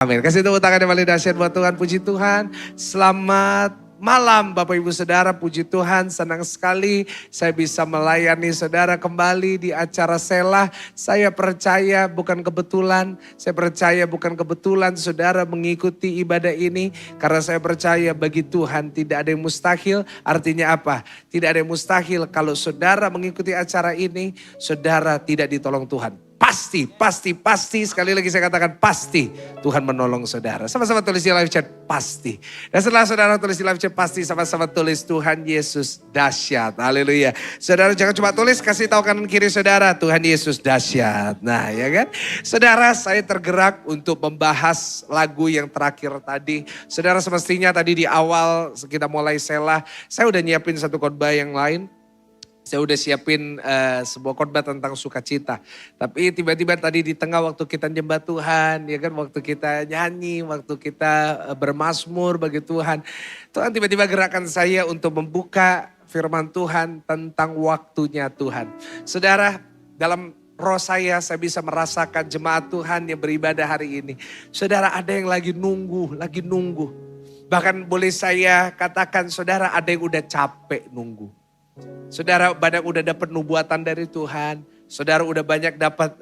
Amin. Kasih tepuk tangan yang paling dahsyat buat Tuhan. Puji Tuhan. Selamat malam Bapak Ibu Saudara. Puji Tuhan. Senang sekali saya bisa melayani saudara kembali di acara Selah. Saya percaya bukan kebetulan. Saya percaya bukan kebetulan saudara mengikuti ibadah ini. Karena saya percaya bagi Tuhan tidak ada yang mustahil. Artinya apa? Tidak ada yang mustahil kalau saudara mengikuti acara ini. Saudara tidak ditolong Tuhan. Pasti. Sekali lagi saya katakan pasti Tuhan menolong saudara. Sama-sama tulis di live chat pasti. Dan setelah saudara tulis di live chat pasti, sama-sama tulis Tuhan Yesus dahsyat. Haleluya. Saudara jangan cuma tulis, kasih tahu kanan kiri saudara Tuhan Yesus dahsyat. Nah ya kan. Saudara saya tergerak untuk membahas lagu yang terakhir tadi. Saudara semestinya tadi di awal kita mulai Selah. Saya udah nyiapin satu khotbah yang lain. Saya udah siapin sebuah khotbah tentang sukacita. Tapi tiba-tiba tadi di tengah waktu kita nyembah Tuhan, ya kan, waktu kita nyanyi, waktu kita bermazmur bagi Tuhan. Tuhan tiba-tiba gerakan saya untuk membuka firman Tuhan tentang waktunya Tuhan. Saudara, dalam roh saya bisa merasakan jemaat Tuhan yang beribadah hari ini. Saudara ada yang lagi nunggu. Bahkan boleh saya katakan saudara ada yang udah capek nunggu. Saudara banyak udah dapat nubuatan dari Tuhan. Saudara udah banyak dapat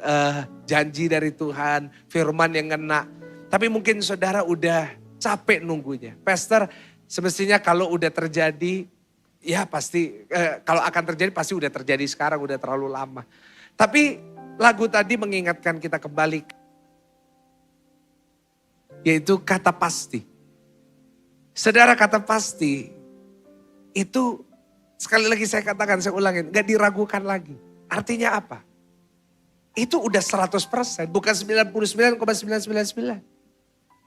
janji dari Tuhan. Firman yang ngena. Tapi mungkin saudara udah capek nunggunya. Pastor semestinya kalau udah terjadi. Ya pasti kalau akan terjadi pasti udah terjadi sekarang. Udah terlalu lama. Tapi lagu tadi mengingatkan kita kembali. Yaitu kata pasti. Saudara kata pasti. Itu sekali lagi saya katakan, saya ulangin, gak diragukan lagi. Artinya apa? Itu udah 100%, bukan 99,999.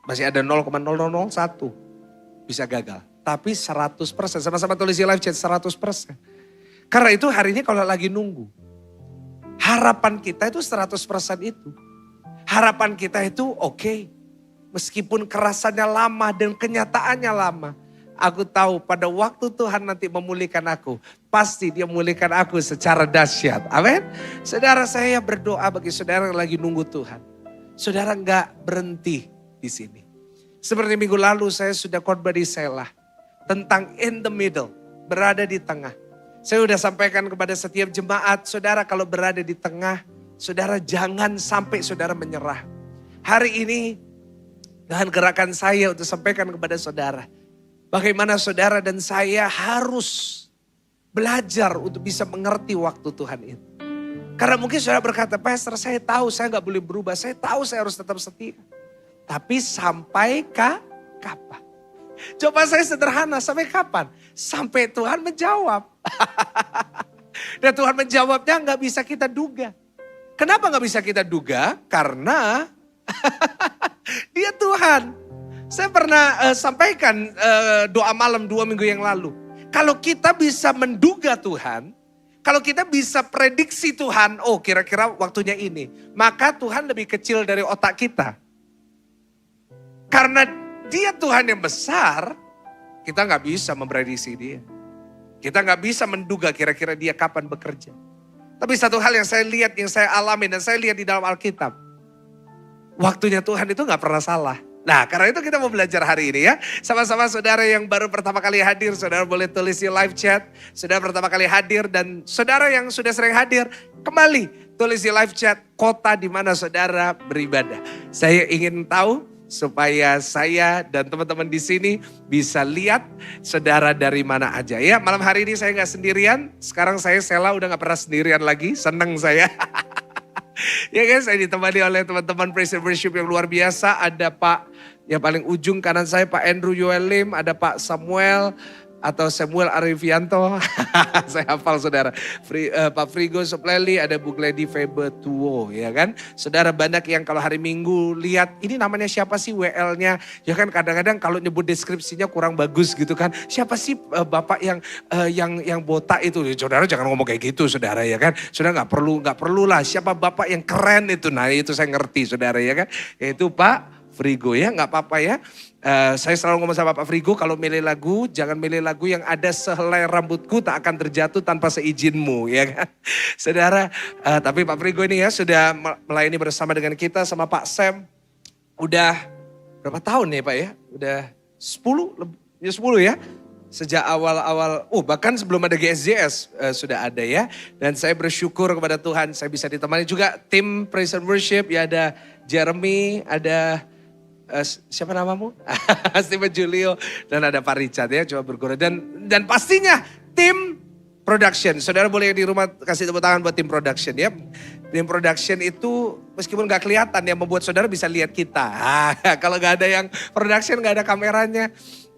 Masih ada 0,0001 bisa gagal. Tapi 100%, sama-sama tulis di live chat 100%. Karena itu hari ini kalau lagi nunggu. Harapan kita itu 100% itu. Harapan kita itu oke. Meskipun kerasannya lama dan kenyataannya lama. Aku tahu pada waktu Tuhan nanti memulihkan aku. Pasti dia memulihkan aku secara dahsyat. Amin. Saudara saya berdoa bagi saudara yang lagi nunggu Tuhan. Saudara enggak berhenti di sini. Seperti minggu lalu saya sudah khotbah di Selah. Tentang in the middle. Berada di tengah. Saya sudah sampaikan kepada setiap jemaat. Saudara kalau berada di tengah. Saudara jangan sampai saudara menyerah. Hari ini dengan gerakan saya untuk sampaikan kepada saudara. Bagaimana saudara dan saya harus belajar untuk bisa mengerti waktu Tuhan itu. Karena mungkin saudara berkata, Pastor saya tahu saya gak boleh berubah. Saya tahu saya harus tetap setia. Tapi sampai kapan? Coba saya sederhana, sampai kapan? Sampai Tuhan menjawab. Dan Tuhan menjawabnya gak bisa kita duga. Kenapa gak bisa kita duga? Karena dia Tuhan. Saya pernah sampaikan doa malam 2 minggu yang lalu. Kalau kita bisa menduga Tuhan, kalau kita bisa prediksi Tuhan, oh kira-kira waktunya ini. Maka Tuhan lebih kecil dari otak kita. Karena dia Tuhan yang besar, kita gak bisa memprediksi dia. Kita gak bisa menduga kira-kira dia kapan bekerja. Tapi satu hal yang saya lihat, yang saya alami dan saya lihat di dalam Alkitab. Waktunya Tuhan itu gak pernah salah. Nah karena itu kita mau belajar hari ini ya. Sama-sama saudara yang baru pertama kali hadir. Saudara boleh tulis di live chat. Saudara pertama kali hadir dan saudara yang sudah sering hadir. Kembali tulis di live chat kota di mana saudara beribadah. Saya ingin tahu supaya saya dan teman-teman di sini bisa lihat saudara dari mana aja ya. Malam hari ini saya gak sendirian. Sekarang saya Selah udah gak pernah sendirian lagi. Seneng saya. Ya guys, saya ditemani oleh teman-teman praise and worship yang luar biasa. Ada Pak, yang paling ujung kanan saya Pak Andrew Yoel Lim. Ada Pak Samuel atau Samuel Arifianto. Saya hafal saudara. Pak Frigo Sopleli, ada Bu Glady Febe Tuo ya kan. Saudara banyak yang kalau hari Minggu lihat ini namanya siapa sih WL-nya. Ya kan kadang-kadang kalau nyebut deskripsinya kurang bagus gitu kan. Siapa sih Bapak yang botak itu. Saudara jangan ngomong kayak gitu saudara ya kan. Saudara gak perlu lah siapa Bapak yang keren itu. Nah itu saya ngerti saudara ya kan. Yaitu Pak Frigo ya, nggak apa-apa ya. Saya selalu ngomong sama Pak Frigo, kalau milih lagu, jangan milih lagu yang ada sehelai rambutku tak akan terjatuh tanpa seizinmu ya kan. Saudara, tapi Pak Frigo ini ya sudah melayani bersama dengan kita sama Pak Sam. Udah berapa tahun ya Pak ya? Udah 10 ya. Sejak awal-awal, bahkan sebelum ada GSJS sudah ada ya. Dan saya bersyukur kepada Tuhan saya bisa ditemani juga tim Praise and Worship. Ya ada Jeremy, ada siapa namamu? Steven Julio dan ada Pak Richard ya. Coba bergurau. Dan pastinya tim production. Saudara boleh di rumah kasih tepuk tangan buat tim production ya. Tim production itu meskipun gak kelihatan yang membuat saudara bisa lihat kita. Kalau gak ada yang production, gak ada kameranya.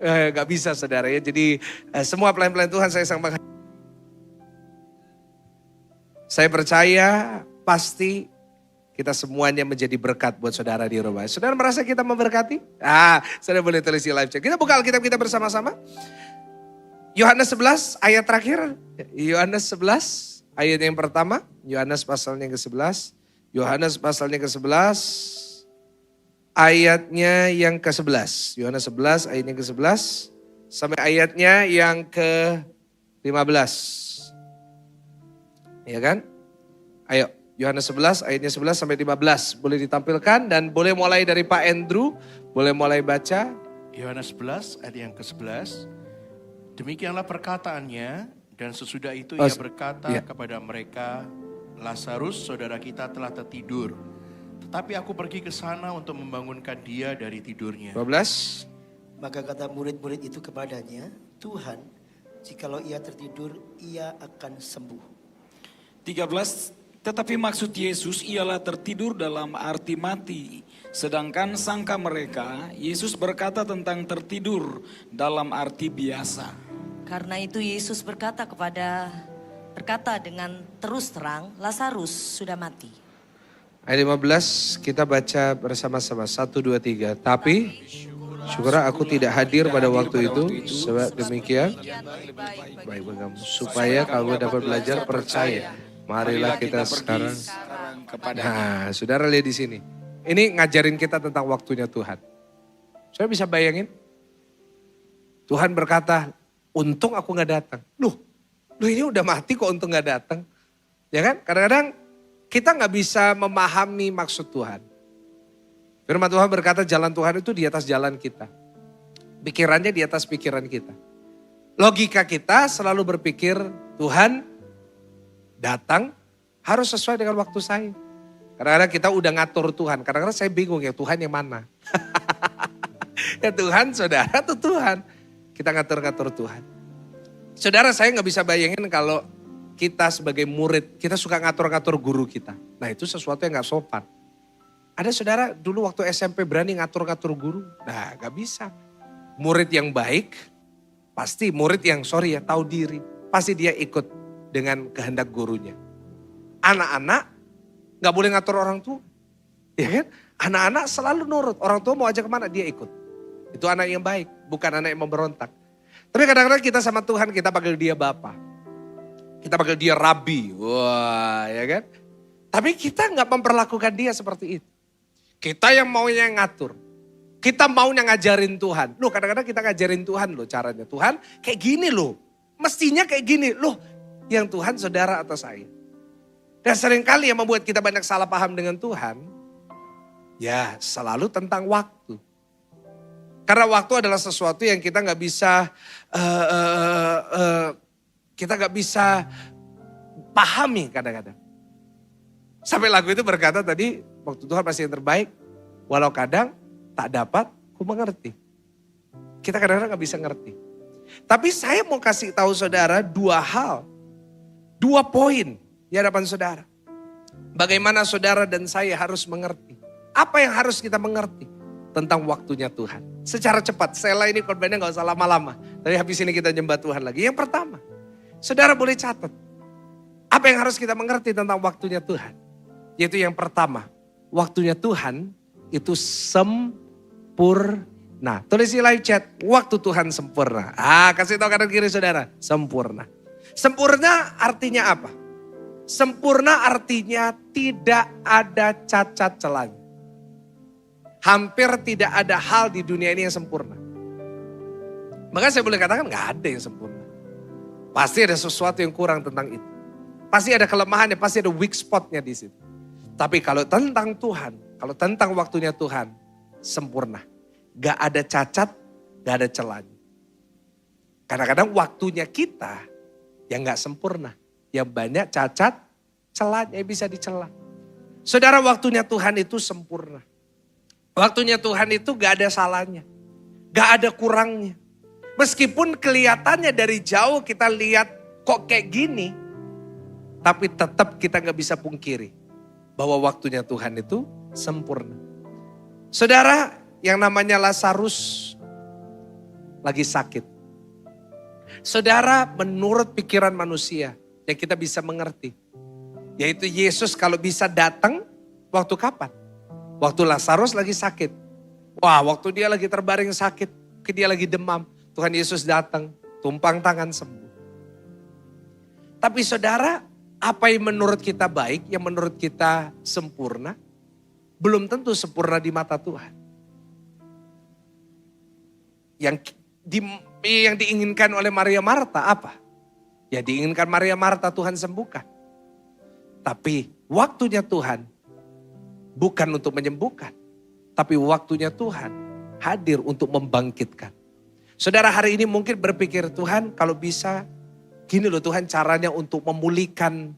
Gak bisa saudara ya. Jadi semua pelayan-pelayan Tuhan saya sangat menghargai. Saya percaya pasti kita semuanya menjadi berkat buat saudara di rumah. Saudara merasa kita memberkati? Saudara boleh tulis di live chat. Kita buka Alkitab kita bersama-sama. Yohanes 11 ayat terakhir. Yohanes 11 ayat yang pertama. Yohanes pasalnya ke-11. Yohanes pasalnya ke-11. Ayatnya yang ke-11. Yohanes 11 ayatnya ke-11 sampai ayatnya yang ke-15. Ya kan? Ayo, Yohanes 11 ayatnya 11 sampai 15. Boleh ditampilkan dan boleh mulai dari Pak Andrew. Boleh mulai baca. Yohanes 11 ayat yang ke-11. Demikianlah perkataannya dan sesudah itu ia berkata kepada mereka, Lazarus saudara kita telah tertidur. Tetapi aku pergi ke sana untuk membangunkan dia dari tidurnya. 12. Maka kata murid-murid itu kepadanya, Tuhan, jikalau ia tertidur, ia akan sembuh. 13. Tetapi maksud Yesus ialah tertidur dalam arti mati. Sedangkan sangka mereka, Yesus berkata tentang tertidur dalam arti biasa. Karena itu Yesus berkata dengan terus terang, Lazarus sudah mati. Ayat 15 kita baca bersama-sama. 1, 2, 3. Tapi syukurlah aku tidak hadir pada waktu itu. Sebab demikian. Baik kamu. Supaya kamu dapat belajar percaya. Marilah kita sekarang. Nah, saudara lihat di sini. Ini ngajarin kita tentang waktunya Tuhan. Saya bisa bayangin. Tuhan berkata, untung aku gak datang. Loh ini udah mati kok untung gak datang. Ya kan? Kadang-kadang kita gak bisa memahami maksud Tuhan. Firman Tuhan berkata jalan Tuhan itu di atas jalan kita. Pikirannya di atas pikiran kita. Logika kita selalu berpikir Tuhan datang harus sesuai dengan waktu saya. Kadang-kadang kita udah ngatur Tuhan. Kadang-kadang saya bingung ya Tuhan yang mana. Ya Tuhan saudara itu Tuhan. Kita ngatur-ngatur Tuhan. Saudara saya gak bisa bayangin kalau kita sebagai murid, kita suka ngatur-ngatur guru kita. Nah itu sesuatu yang gak sopan. Ada saudara dulu waktu SMP berani ngatur-ngatur guru. Nah gak bisa. Murid yang baik, pasti murid yang tahu diri. Pasti dia ikut dengan kehendak gurunya. Anak-anak gak boleh ngatur orang tua. Ya kan? Anak-anak selalu nurut. Orang tua mau ajak kemana dia ikut. Itu anak yang baik, bukan anak yang memberontak. Tapi kadang-kadang kita sama Tuhan kita panggil dia Bapa. Kita panggil dia Rabi, wah ya kan. Tapi kita gak memperlakukan dia seperti itu. Kita yang maunya ngatur. Kita maunya ngajarin Tuhan. Loh kadang-kadang kita ngajarin Tuhan loh caranya. Tuhan kayak gini loh, mestinya kayak gini. Loh yang Tuhan saudara atau saya. Dan seringkali yang membuat kita banyak salah paham dengan Tuhan. Ya selalu tentang waktu. Karena waktu adalah sesuatu yang kita gak bisa... kita gak bisa pahami kadang-kadang. Sampai lagu itu berkata tadi, waktu Tuhan pasti yang terbaik. Walau kadang tak dapat, ku mengerti. Kita kadang-kadang gak bisa ngerti. Tapi saya mau kasih tahu saudara 2 hal. 2 poin di hadapan saudara. Bagaimana saudara dan saya harus mengerti. Apa yang harus kita mengerti tentang waktunya Tuhan. Secara cepat, Sela ini korbannya gak usah lama-lama. Tapi habis ini kita nyembah Tuhan lagi. Yang pertama. Saudara boleh catat. Apa yang harus kita mengerti tentang waktunya Tuhan? Yaitu yang pertama. Waktunya Tuhan itu sempurna. Tulis di live chat. Waktu Tuhan sempurna. Kasih tahu kanan kiri saudara. Sempurna. Sempurna artinya apa? Sempurna artinya tidak ada cacat celanya. Hampir tidak ada hal di dunia ini yang sempurna. Maka saya boleh katakan gak ada yang sempurna. Pasti ada sesuatu yang kurang tentang itu. Pasti ada kelemahannya, pasti ada weak spotnya di situ. Tapi kalau tentang Tuhan, kalau tentang waktunya Tuhan, sempurna. gak ada cacat, gak ada celahnya. Kadang-kadang waktunya kita yang gak sempurna. Yang banyak cacat, celahnya bisa dicela. Saudara, waktunya Tuhan itu sempurna. Waktunya Tuhan itu gak ada salahnya. Gak ada kurangnya. Meskipun kelihatannya dari jauh kita lihat kok kayak gini. Tapi tetap kita gak bisa pungkiri bahwa waktunya Tuhan itu sempurna. Saudara, yang namanya Lazarus lagi sakit. Saudara, menurut pikiran manusia yang kita bisa mengerti. Yaitu Yesus kalau bisa datang waktu kapan? Waktu Lazarus lagi sakit. Wah, waktu dia lagi terbaring sakit, dia lagi demam. Tuhan Yesus datang, tumpang tangan sembuh. Tapi saudara, apa yang menurut kita baik, yang menurut kita sempurna, belum tentu sempurna di mata Tuhan. Yang diinginkan oleh Maria Marta apa? Ya diinginkan Maria Marta Tuhan sembuhkan. Tapi waktunya Tuhan bukan untuk menyembuhkan. Tapi waktunya Tuhan hadir untuk membangkitkan. Saudara, hari ini mungkin berpikir, Tuhan kalau bisa gini loh Tuhan caranya untuk memulihkan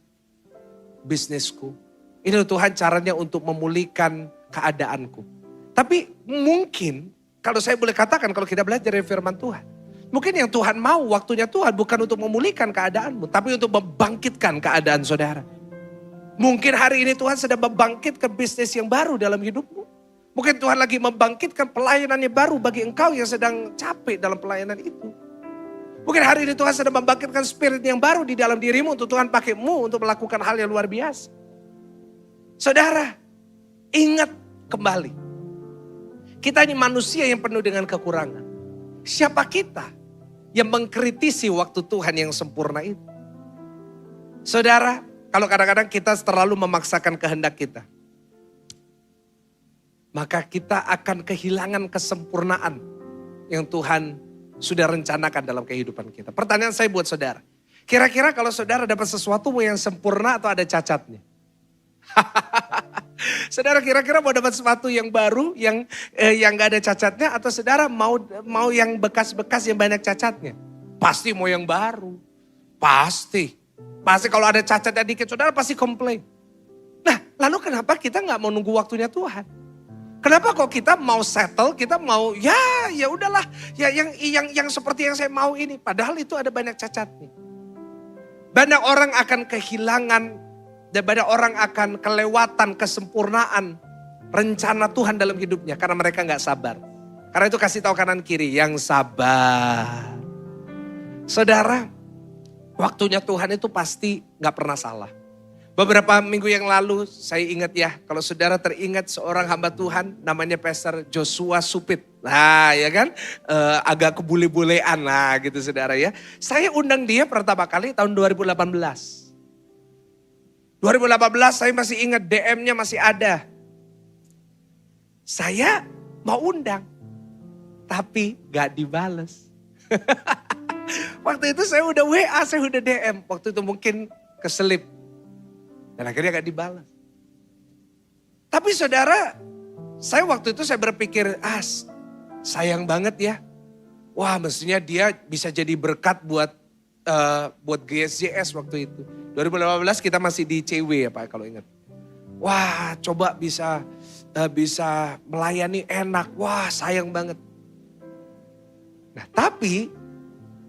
bisnisku. Ini loh Tuhan caranya untuk memulihkan keadaanku. Tapi mungkin kalau saya boleh katakan kalau kita belajar dari firman Tuhan. Mungkin yang Tuhan mau waktunya Tuhan bukan untuk memulihkan keadaanmu. Tapi untuk membangkitkan keadaan saudara. Mungkin hari ini Tuhan sedang membangkitkan bisnis yang baru dalam hidupmu. Mungkin Tuhan lagi membangkitkan pelayanannya baru bagi engkau yang sedang capek dalam pelayanan itu. Mungkin hari ini Tuhan sedang membangkitkan spirit yang baru di dalam dirimu untuk Tuhan pakaimu untuk melakukan hal yang luar biasa. Saudara, ingat kembali. Kita ini manusia yang penuh dengan kekurangan. Siapa kita yang mengkritisi waktu Tuhan yang sempurna itu? Saudara, kalau kadang-kadang kita terlalu memaksakan kehendak kita. Maka kita akan kehilangan kesempurnaan yang Tuhan sudah rencanakan dalam kehidupan kita. Pertanyaan saya buat saudara. Kira-kira kalau saudara dapat sesuatu yang sempurna atau ada cacatnya? Saudara kira-kira mau dapat sesuatu yang baru, yang gak ada cacatnya, atau saudara mau yang bekas-bekas yang banyak cacatnya? Pasti mau yang baru. Pasti kalau ada cacatnya dikit, saudara pasti komplain. Nah, lalu kenapa kita gak mau nunggu waktunya Tuhan? Kenapa kok kita mau settle, kita mau ya udahlah, ya yang seperti yang saya mau ini, padahal itu ada banyak cacatnya. Banyak orang akan kehilangan dan banyak orang akan kelewatan kesempurnaan rencana Tuhan dalam hidupnya karena mereka nggak sabar. Karena itu kasih tahu kanan kiri yang sabar. Saudara, waktunya Tuhan itu pasti nggak pernah salah. Beberapa minggu yang lalu saya ingat ya, kalau saudara teringat seorang hamba Tuhan namanya Pastor Joshua Supit. Nah ya kan, agak kebule-bulean lah gitu saudara ya. Saya undang dia pertama kali tahun 2018. 2018 saya masih ingat DM-nya masih ada. Saya mau undang, tapi gak dibales. Waktu itu saya udah WA, saya udah DM. Waktu itu mungkin keselip. Dan akhirnya gak dibalas. Tapi saudara, saya waktu itu saya berpikir, sayang banget ya. Wah mestinya dia bisa jadi berkat buat GSJS waktu itu. 2018 kita masih di CW ya Pak kalau ingat. Wah coba bisa melayani enak. Wah sayang banget. Nah tapi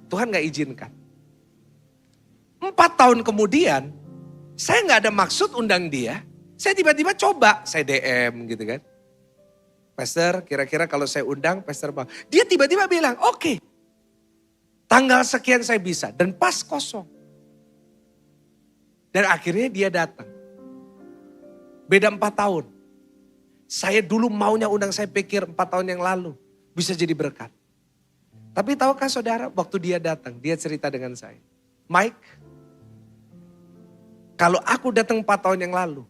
Tuhan gak izinkan. 4 tahun kemudian, saya gak ada maksud undang dia. Saya tiba-tiba coba, saya DM gitu kan. Pastor kira-kira kalau saya undang, Pastor mau. Dia tiba-tiba bilang, oke. Tanggal sekian saya bisa dan pas kosong. Dan akhirnya dia datang. Beda 4 tahun. Saya dulu maunya undang, saya pikir 4 tahun yang lalu bisa jadi berkat. Tapi tahukah saudara, waktu dia datang, dia cerita dengan saya. Mike, kalau aku datang 4 tahun yang lalu,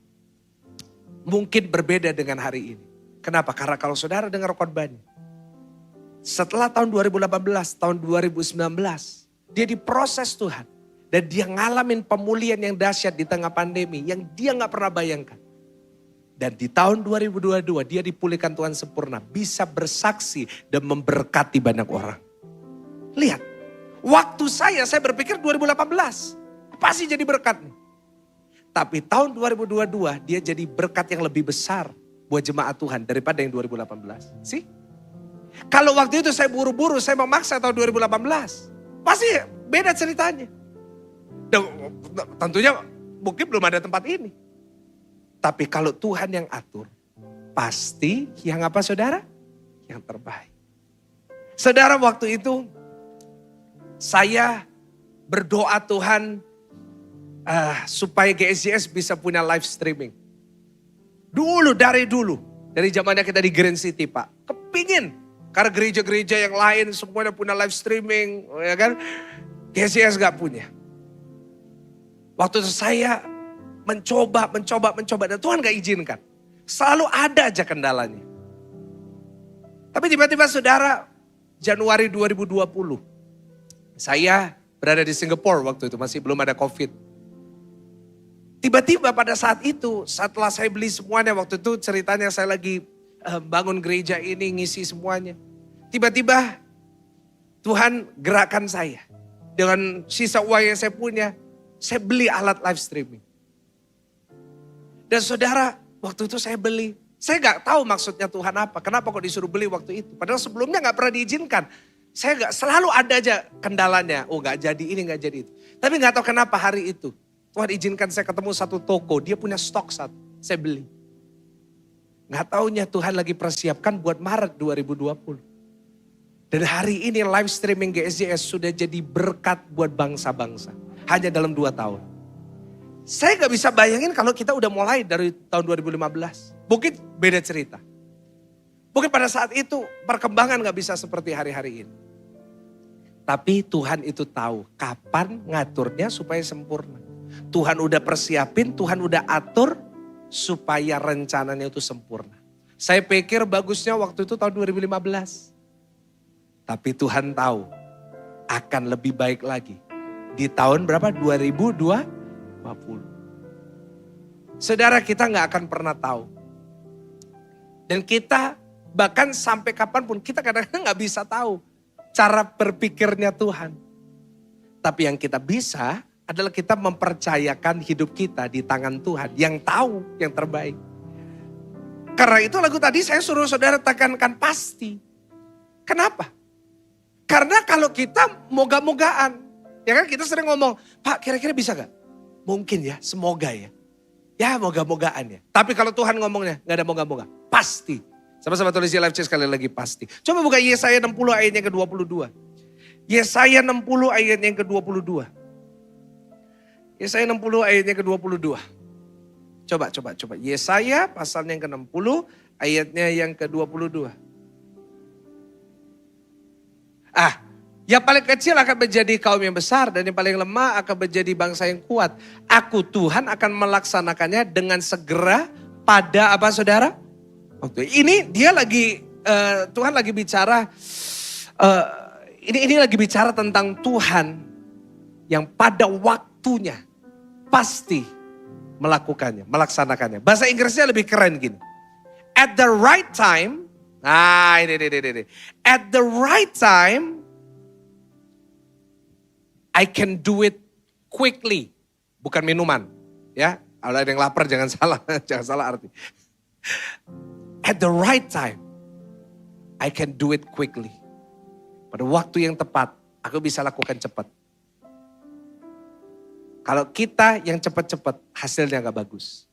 mungkin berbeda dengan hari ini. Kenapa? Karena kalau saudara dengar khotbahnya, setelah tahun 2018, tahun 2019, dia diproses Tuhan. Dan dia ngalamin pemulihan yang dahsyat di tengah pandemi, yang dia gak pernah bayangkan. Dan di tahun 2022 dia dipulihkan Tuhan sempurna. Bisa bersaksi dan memberkati banyak orang. Lihat, waktu saya berpikir 2018. Pasti jadi berkat nih. Tapi tahun 2022 dia jadi berkat yang lebih besar buat jemaat Tuhan daripada yang 2018. Sih? Kalau waktu itu saya buru-buru, saya memaksa tahun 2018. Pasti beda ceritanya. Dan tentunya mungkin belum ada tempat ini. Tapi kalau Tuhan yang atur, pasti yang apa saudara? Yang terbaik. Saudara, waktu itu saya berdoa Tuhan supaya GSJS bisa punya live streaming. Dari dulu. Dari zamannya kita di Grand City Pak. Kepingin. Karena gereja-gereja yang lain semuanya punya live streaming. Ya kan? GSJS gak punya. Waktu itu saya mencoba. Dan Tuhan gak izinkan. Selalu ada aja kendalanya. Tapi tiba-tiba saudara, Januari 2020. Saya berada di Singapura waktu itu, masih belum ada COVID. Tiba-tiba pada saat itu, setelah saya beli semuanya, waktu itu ceritanya saya lagi bangun gereja ini, ngisi semuanya. Tiba-tiba Tuhan gerakkan saya. Dengan sisa uang yang saya punya, saya beli alat live streaming. Dan saudara, waktu itu saya beli. Saya gak tahu maksudnya Tuhan apa. Kenapa kok disuruh beli waktu itu. Padahal sebelumnya gak pernah diizinkan. Saya gak, selalu ada aja kendalanya. Oh gak jadi ini, gak jadi itu. Tapi gak tahu kenapa hari itu. Tuhan izinkan saya ketemu satu toko. Dia punya stok satu. Saya beli. Gak taunya Tuhan lagi persiapkan buat Maret 2020. Dan hari ini live streaming GSJS sudah jadi berkat buat bangsa-bangsa. Hanya dalam 2 tahun. Saya gak bisa bayangin kalau kita udah mulai dari tahun 2015. Mungkin beda cerita. Mungkin pada saat itu perkembangan gak bisa seperti hari-hari ini. Tapi Tuhan itu tahu kapan ngaturnya supaya sempurna. Tuhan udah persiapin, Tuhan udah atur supaya rencananya itu sempurna. Saya pikir bagusnya waktu itu tahun 2015. Tapi Tuhan tahu akan lebih baik lagi. Di tahun berapa? 2020. Saudara, kita gak akan pernah tahu. Dan kita bahkan sampai kapanpun kita kadang-kadang gak bisa tahu cara berpikirnya Tuhan. Tapi yang kita bisa adalah kita mempercayakan hidup kita di tangan Tuhan yang tahu yang terbaik. Karena itu lagu tadi saya suruh saudara tekankan pasti. Kenapa? Karena kalau kita moga-mogaan, ya kan kita sering ngomong, Pak kira-kira bisa gak? Mungkin ya, semoga ya. Ya moga-mogaan ya. Tapi kalau Tuhan ngomongnya gak ada moga-moga. Pasti. Sama-sama tulis di live chat sekali lagi pasti. Coba buka Yesaya 60 ayatnya ke-22. Yesaya 60 ayatnya yang ke-22. Yesaya 60 ayatnya ke-22. Coba. Yesaya pasalnya yang ke-60 ayatnya yang ke-22. Yang paling kecil akan menjadi kaum yang besar dan yang paling lemah akan menjadi bangsa yang kuat. Aku Tuhan akan melaksanakannya dengan segera pada apa saudara? Waktu ini dia lagi, Tuhan lagi bicara, ini lagi bicara tentang Tuhan yang pada waktunya pasti melakukannya, melaksanakannya. Bahasa Inggrisnya lebih keren gini. At the right time, ini. At the right time, I can do it quickly. Bukan minuman. Ya, kalau ada yang lapar jangan salah arti. At the right time, I can do it quickly. Pada waktu yang tepat, aku bisa lakukan cepat. Kalau kita yang cepat-cepat, hasilnya gak bagus.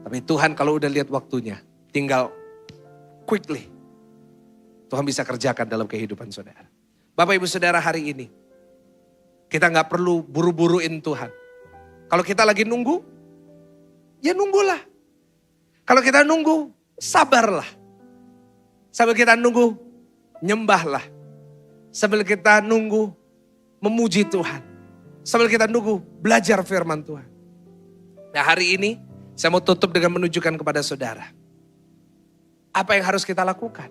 Tapi Tuhan kalau udah lihat waktunya, tinggal quickly. Tuhan bisa kerjakan dalam kehidupan saudara. Bapak ibu saudara hari ini, kita gak perlu buru-buruin Tuhan. Kalau kita lagi nunggu, ya nunggulah. Kalau kita nunggu, sabarlah. Sambil kita nunggu, nyembahlah. Sambil kita nunggu, memuji Tuhan. Sambil kita nunggu, belajar firman Tuhan. Nah hari ini, saya mau tutup dengan menunjukkan kepada saudara. Apa yang harus kita lakukan?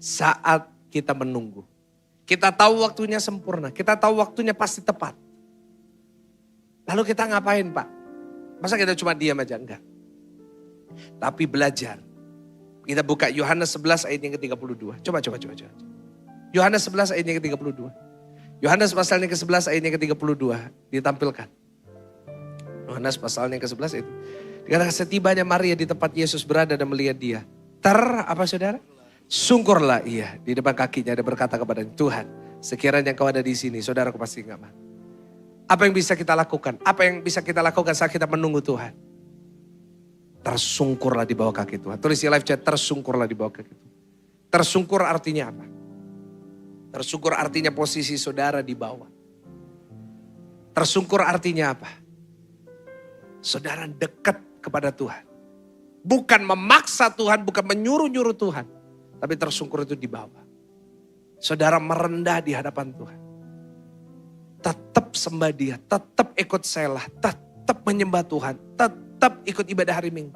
Saat kita menunggu. Kita tahu waktunya sempurna. Kita tahu waktunya pasti tepat. Lalu kita ngapain Pak? Masa kita cuma diam aja? Enggak. Tapi belajar. Kita buka Yohanes 11 ayat yang ke-32. Coba. Yohanes 11 ayat yang ke-32. Yohanes pasalnya ke-11 ayat yang ke-32 ditampilkan. Yohanes pasalnya ke-11 itu. Dikatakan setibanya Maria di tempat Yesus berada dan melihat dia. Apa saudara? Sungkurlah ia di depan kakinya dan berkata kepada Tuhan, sekiranya engkau ada di sini, saudara aku pasti enggak mati. Apa yang bisa kita lakukan? Apa yang bisa kita lakukan saat kita menunggu Tuhan? Tersungkurlah di bawah kaki Tuhan. Tulis di live chat, tersungkurlah di bawah kaki Tuhan. Tersungkur artinya apa? Tersungkur artinya posisi saudara di bawah. Tersungkur artinya apa? Saudara dekat kepada Tuhan. Bukan memaksa Tuhan, bukan menyuruh-nyuruh Tuhan. Tapi tersungkur itu di bawah. Saudara merendah di hadapan Tuhan. Tetap sembah dia, tetap ikut selah, tetap menyembah Tuhan. Tetap ikut ibadah hari Minggu.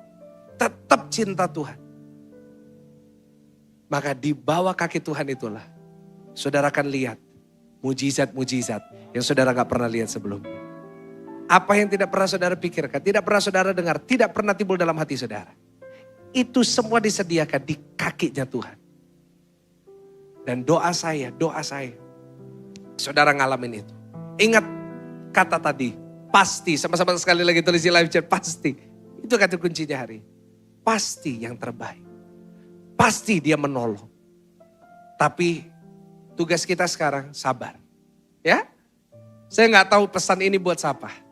Tetap cinta Tuhan. Maka di bawah kaki Tuhan itulah saudara akan lihat mujizat-mujizat yang saudara gak pernah lihat sebelumnya. Apa yang tidak pernah saudara pikirkan, tidak pernah saudara dengar, tidak pernah timbul dalam hati saudara. Itu semua disediakan di kakinya Tuhan. Dan doa saya, saudara ngalamin itu. Ingat kata tadi, pasti, sama-sama sekali lagi tulis di live chat, pasti. Itu kata kuncinya hari ini. Pasti yang terbaik. Pasti dia menolong. Tapi tugas kita sekarang sabar. Ya, saya gak tahu pesan ini buat siapa.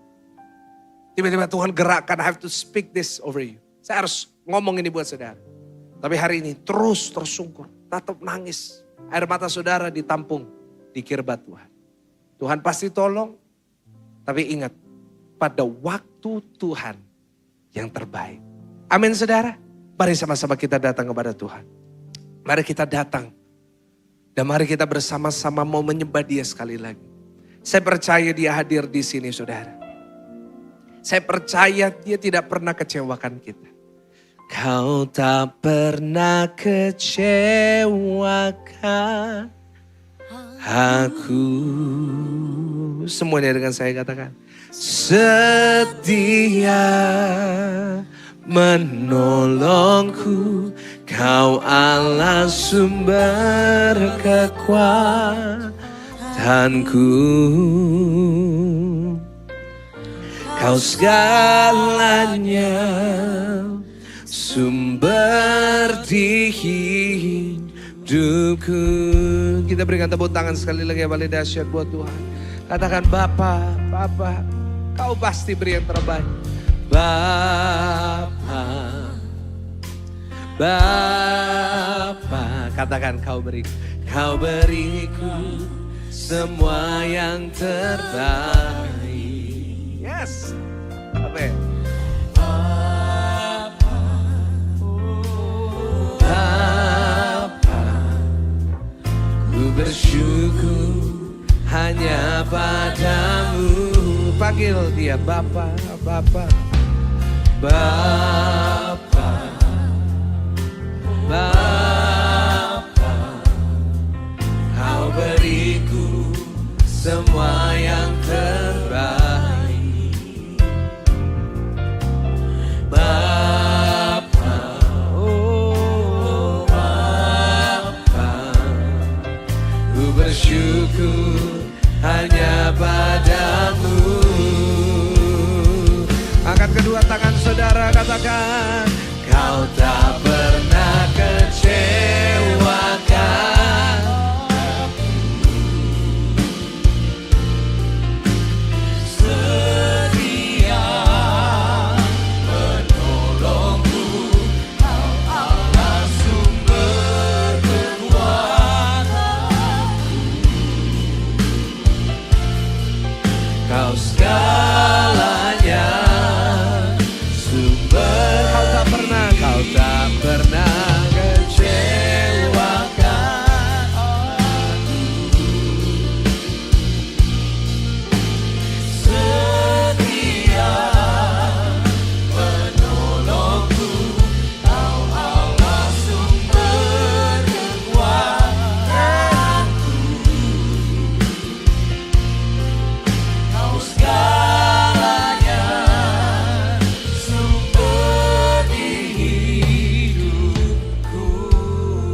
Tiba-tiba Tuhan gerakkan, I have to speak this over you. Saya harus ngomong ini buat saudara. Tapi hari ini terus tersungkur, tetap nangis. Air mata saudara ditampung di kirbat Tuhan. Tuhan pasti tolong. Tapi ingat, pada waktu Tuhan yang terbaik. Amin saudara. Mari sama-sama kita datang kepada Tuhan. Mari kita datang. Dan mari kita bersama-sama mau menyembah dia sekali lagi. Saya percaya dia hadir di sini saudara. Saya percaya dia tidak pernah kecewakan kita. Kau tak pernah kecewakan aku. Semuanya dengan saya katakan. Setia menolongku, kau Allah sumber kekuatanku. Kau segalanya, sumber di hidupku. Kita berikan tepuk tangan sekali lagi yang paling dahsyat buat Tuhan. Katakan Bapa, kau pasti beri yang terbaik. Bapa, katakan kau beriku semua yang terbaik. Yes. Amen. Ku bersyukur hanya padamu. Panggil dia Bapa. Kau beriku semua yang terbaik. Ku bersyukur hanya padamu. Angkat kedua tangan saudara, katakan kau tak pernah kecewakan. Setia menolongku, kau Allah sumber kekuatanku. Kau segalanya, sumber. Kau tak pernah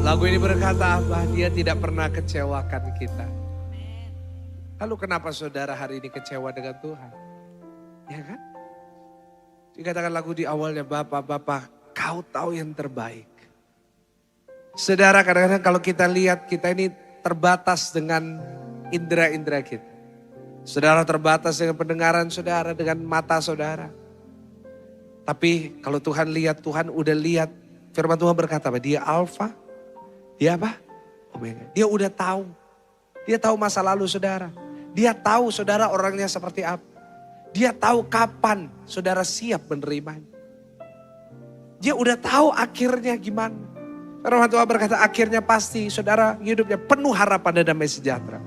Lagu ini berkata apa? Dia tidak pernah kecewakan kita. Lalu kenapa saudara hari ini kecewa dengan Tuhan? Ya kan? Dikatakan lagu di awalnya, Bapak, kau tahu yang terbaik. Saudara, kadang-kadang kalau kita lihat, kita ini terbatas dengan indera-indera kita. Saudara terbatas dengan pendengaran saudara, dengan mata saudara. Tapi kalau Tuhan lihat, Tuhan udah lihat. Firman Tuhan berkata apa? Dia Alfa, dia apa? Omega. Dia udah tahu. Dia tahu masa lalu saudara. Dia tahu saudara orangnya seperti apa. Dia tahu kapan saudara siap menerimanya. Dia udah tahu akhirnya gimana. Firman Tuhan berkata akhirnya pasti saudara hidupnya penuh harapan dan damai sejahtera.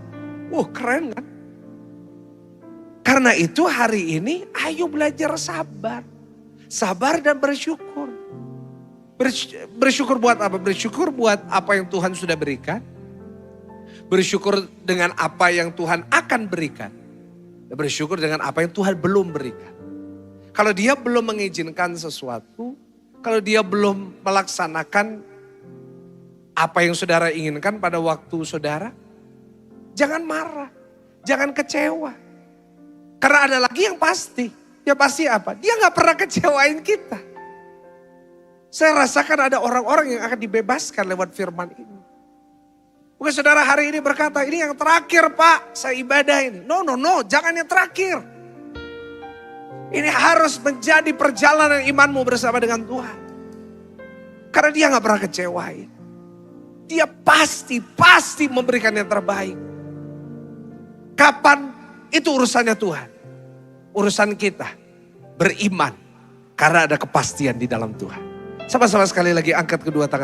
Keren kan? Karena itu hari ini ayo belajar sabar. Sabar dan bersyukur. Bersyukur buat apa? Bersyukur buat apa yang Tuhan sudah berikan. Bersyukur dengan apa yang Tuhan akan berikan. Bersyukur dengan apa yang Tuhan belum berikan. Kalau dia belum mengizinkan sesuatu, kalau dia belum melaksanakan apa yang saudara inginkan pada waktu saudara, jangan marah, jangan kecewa. Karena ada lagi yang pasti. Ya pasti apa? Dia gak pernah kecewain kita. Saya rasakan ada orang-orang yang akan dibebaskan lewat firman ini. Mungkin saudara hari ini berkata, ini yang terakhir Pak, saya ibadah ini. No, jangan yang terakhir. Ini harus menjadi perjalanan imanmu bersama dengan Tuhan. Karena dia gak pernah kecewain. Dia pasti memberikan yang terbaik. Kapan? Itu urusannya Tuhan. Urusan kita beriman. Karena ada kepastian di dalam Tuhan. Sama-sama sekali lagi angkat kedua tangan.